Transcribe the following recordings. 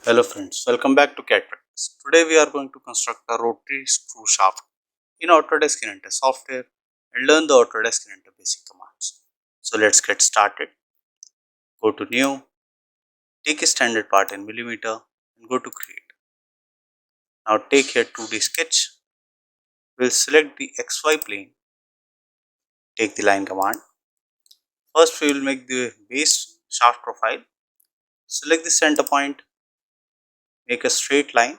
Hello friends, welcome back to CAD Practice. Today we are going to construct a rotary screw shaft in Autodesk Inventor software and learn the Autodesk Inventor basic commands. So let's get started. Go to New, take a standard part in millimeter and go to Create. Now take here 2D sketch. We'll select the XY plane. Take the line command. First we will make the base shaft profile. Select the center point. Make a straight line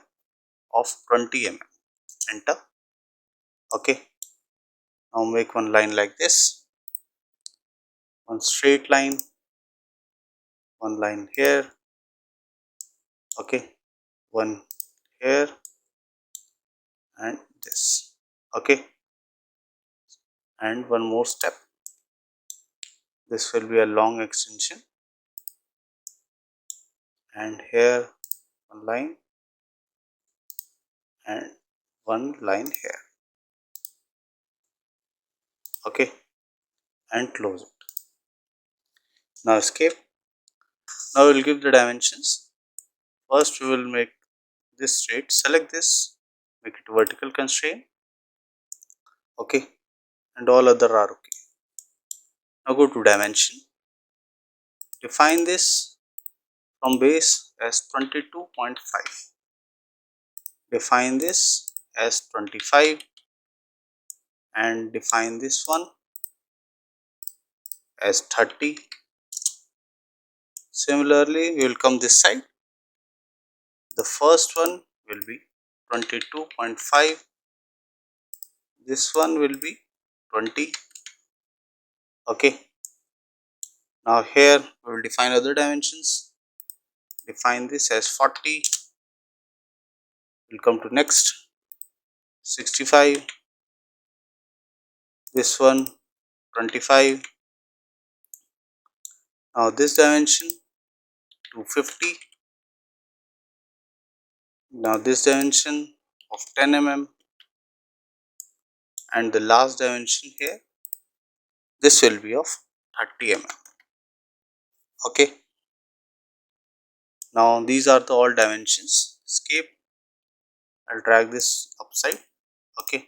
of 20 mm. Enter. Okay. Now make one line like this. One straight line, one line here, okay, one here and this, okay, and one more step. This will be a long extension, and here one line and one line here, okay, and close it. Now escape. Now we will give the dimensions. First we will make this straight. Select this, make it vertical constraint, okay, and all other are okay. Now go to dimension. Define this from base as 22.5. Define this as 25 and define this one as 30. Similarly, we will come this side. The first one will be 22.5. This one will be 20. Okay. Now here we will define other dimensions. Define this as 40. We'll come to next 65. This one 25. Now this dimension 250. Now this dimension of 10 mm, and the last dimension here, this will be of 30 mm. Okay. Now these are the all dimensions. Escape. I'll drag this upside. Okay.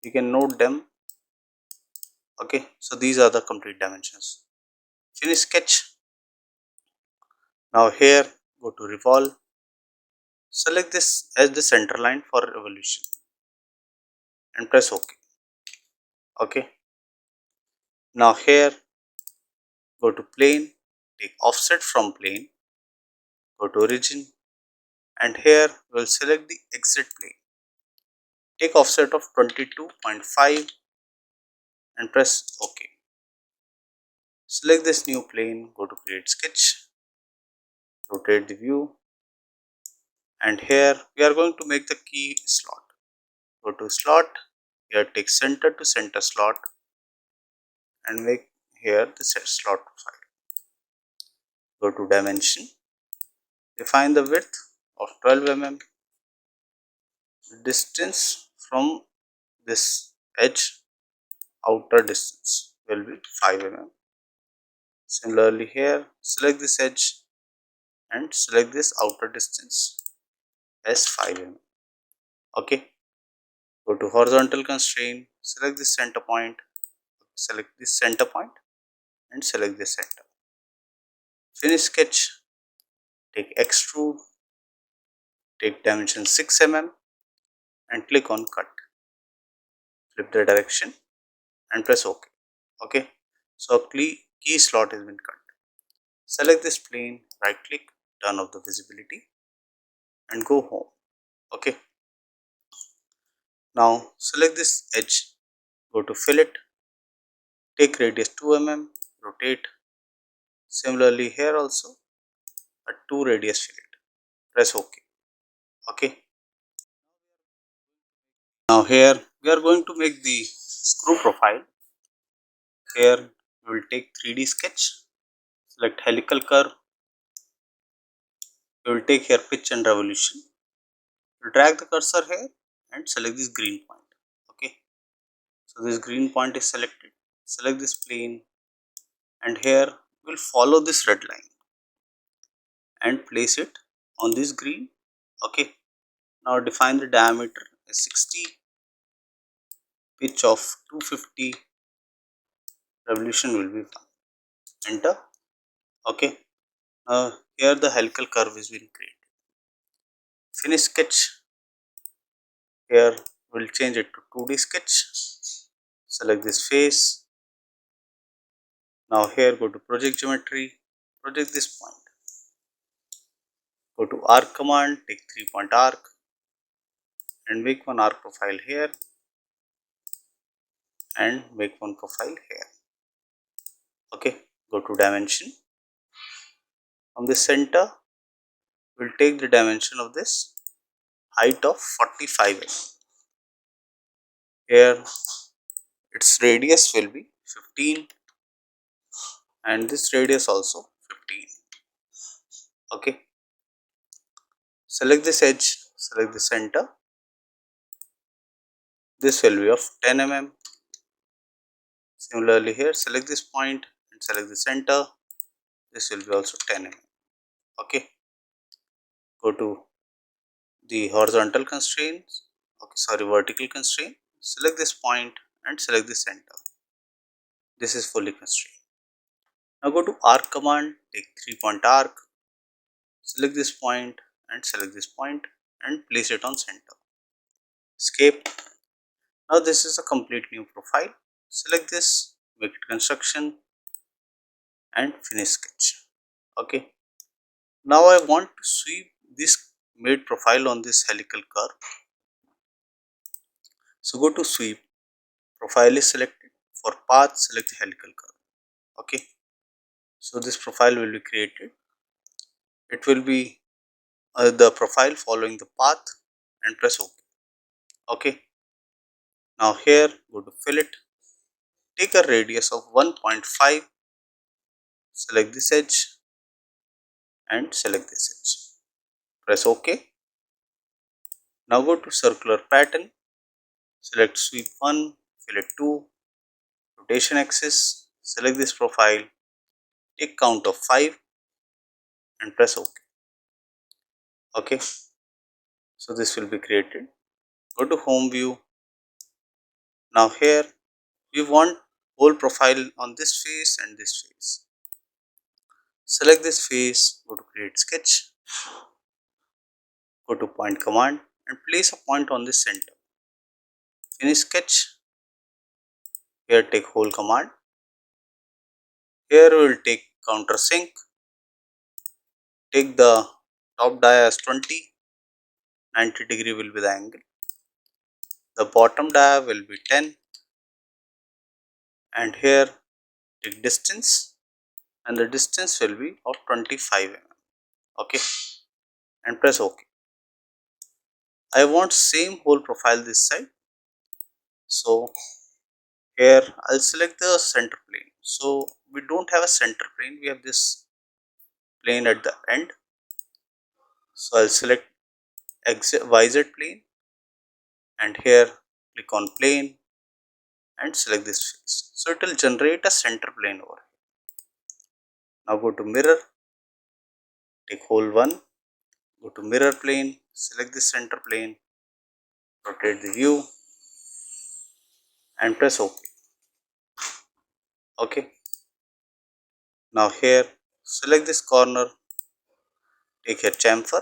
You can note them. Okay. So these are the complete dimensions. Finish sketch. Now here go to revolve. Select this as the center line for revolution and press OK. Okay. Now here go to plane. Take offset from plane. Go to origin. And here we will select the exit plane. Take offset of 22.5 and press OK. Select this new plane, go to create sketch, rotate the view, and here we are going to make the key slot. Go to slot, here take center to center slot and make here the slot profile. Go to dimension, define the width of 12 mm, distance from this edge, outer distance will be 5 mm. Similarly here, select this edge and select this outer distance as 5 mm. Okay. Go to horizontal constraint, select this center point, select this center point and select this center. Finish sketch, take extrude, take dimension 6 mm and click on cut. Flip the direction and press OK. Okay. So a key slot has been cut. Select this plane, right click, turn off the visibility and go home. Okay. Now select this edge, go to fillet, take radius 2 mm, rotate. Similarly here also a 2 radius fillet. Press OK. Okay. Now here we are going to make the screw profile. Here we will take 3D sketch, select helical curve. We will take here pitch and revolution. We'll drag the cursor here and select this green point. Okay. So this green point is selected. Select this plane and here we will follow this red line and place it on this green. Okay, now define the diameter as 60, pitch of 250, revolution will be 1. Enter. Okay, here the helical curve is being created. Finish sketch. Here we'll change it to 2D sketch. Select this face. Now here go to project geometry, project this point. Go to arc command, take 3-point arc and make one arc profile here and make one profile here. Okay, go to dimension. From the center, we'll take the dimension of this height of 45 mm. Here its radius will be 15 and this radius also 15. Okay, select this edge, select the center. This will be of 10 mm. Similarly here, select this point and select the center. This will be also 10 mm. Okay, go to the horizontal constraints. Okay, sorry, vertical constraint. Select this point and select the center. This is fully constrained. Now go to arc command, take 3-point arc, select this point and select this point and place it on center. Escape. Now this is a complete new profile. Select this, make it construction and finish sketch. Okay. Now I want to sweep this made profile on this helical curve. So go to sweep, profile is selected. For path, select helical curve. Okay. So this profile will be created. It will be the profile following the path and press OK. Okay. Now here go to fillet, take a radius of 1.5, select this edge and select this edge. Press OK. Now go to circular pattern, select sweep 1, fillet 2, rotation axis, select this profile, take count of 5 and press OK. Okay. So this will be created. Go to home view. Now here we want whole profile on this face and this face. Select this face, go to create sketch, go to point command and place a point on the center. Finish sketch. Here take whole command. Here we will take countersink. Take the top dia as 20, 90 degree will be the angle. The bottom dia will be 10 and here take distance and the distance will be of 25 mm. Okay, and press OK. I want same whole profile this side. So here I'll select the center plane. So we don't have a center plane, we have this plane at the end. So I'll select YZ plane and here click on plane and select this face. So it will generate a center plane over here. Now go to mirror, take whole one, go to mirror plane, select the center plane, rotate the view and press OK. Okay. Now here select this corner, take a chamfer,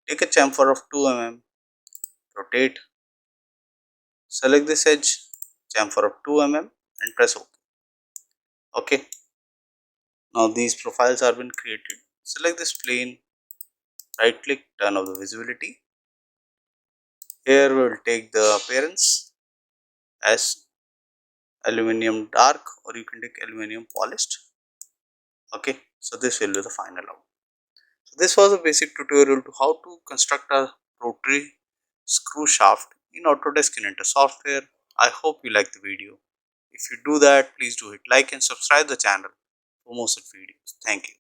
take a chamfer of 2 mm, rotate, select this edge, chamfer of 2 mm and press OK. Okay. Now these profiles are been created. Select this plane, right click, turn off the visibility. Here we will take the appearance as aluminum dark or you can take aluminum polished. Okay, so this will be the final out. So this was a basic tutorial to how to construct a rotary screw shaft in Autodesk Inventor software. I hope you like the video. If you do that, please do hit like and subscribe the channel for more such videos. Thank you.